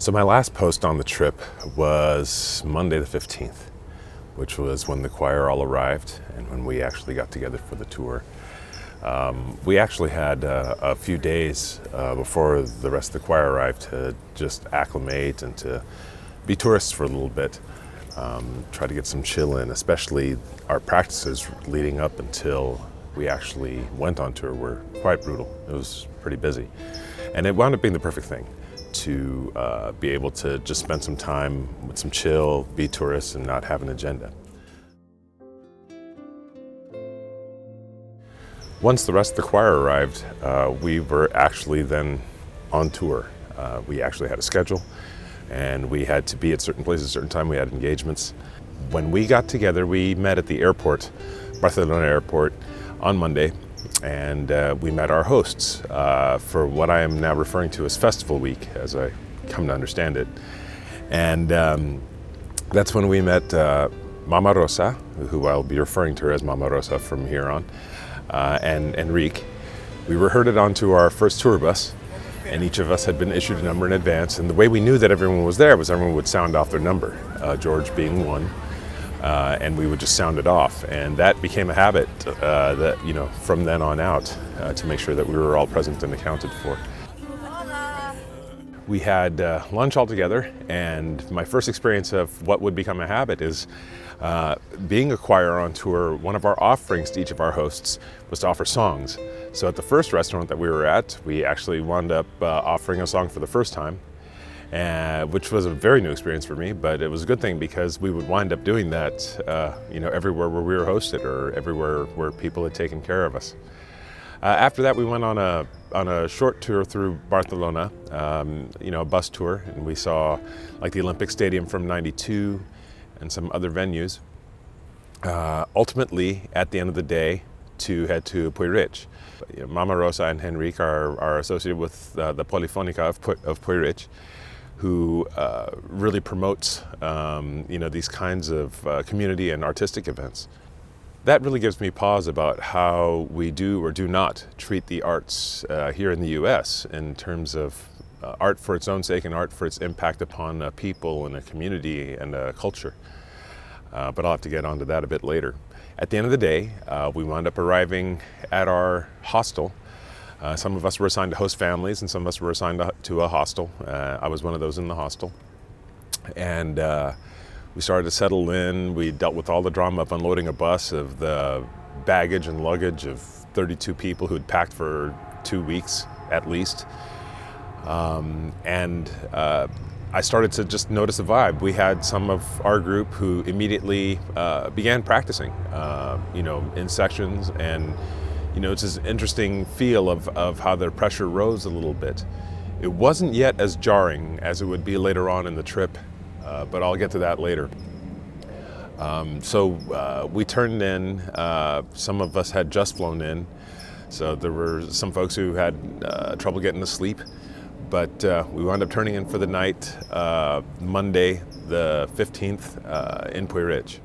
So my last post on the trip was Monday the 15th, which was when the choir all arrived and when we actually got together for the tour. We actually had a few days before the rest of the choir arrived to just acclimate and to be tourists for a little bit, try to get some chill in, especially our practices leading up until we actually went on tour were quite brutal. It was pretty busy. And it wound up being the perfect thing to be able to just spend some time with some chill, be tourists, and not have an agenda. Once the rest of the choir arrived, we were actually then on tour. We actually had a schedule, and we had to be at certain places at a certain time. We had engagements. When we got together, we met at the airport, Barcelona airport, on Monday, and we met our hosts for what I am now referring to as Festival Week, as I come to understand it. And that's when we met Mama Rosa, who I'll be referring to her as Mama Rosa from here on, and Enrique. We were herded onto our first tour bus, and each of us had been issued a number in advance. And the way we knew that everyone was there was everyone would sound off their number, George being one. And we would just sound it off, and that became a habit that, from then on out, to make sure that we were all present and accounted for. We had lunch all together, and my first experience of what would become a habit is being a choir on tour. One of our offerings to each of our hosts was to offer songs. So at the first restaurant that we were at, we actually wound up offering a song for the first time. Which was a very new experience for me, but it was a good thing because we would wind up doing that, everywhere where we were hosted or everywhere where people had taken care of us. After that, we went on a short tour through Barcelona, a bus tour, and we saw like the Olympic Stadium from '92 and some other venues. Ultimately, at the end of the day, to head to Puig-reig. Mama Rosa and Enrique are associated with the Polifònica of Puig-reig, who really promotes these kinds of community and artistic events. That really gives me pause about how we do or do not treat the arts here in the U.S. in terms of art for its own sake and art for its impact upon people and a community and a culture. But I'll have to get onto that a bit later. At the end of the day, we wound up arriving at our hostel. Some of us were assigned to host families and some of us were assigned to a hostel. I was one of those in the hostel. And we started to settle in. We dealt with all the drama of unloading a bus of the baggage and luggage of 32 people who had packed for 2 weeks at least. I started to just notice a vibe. We had some of our group who immediately began practicing, in sections, and it's this interesting feel of how their pressure rose a little bit. It wasn't yet as jarring as it would be later on in the trip, but I'll get to that later. So we turned in. Some of us had just flown in, so there were some folks who had trouble getting to sleep. But we wound up turning in for the night, Monday the 15th, in Puig-reig.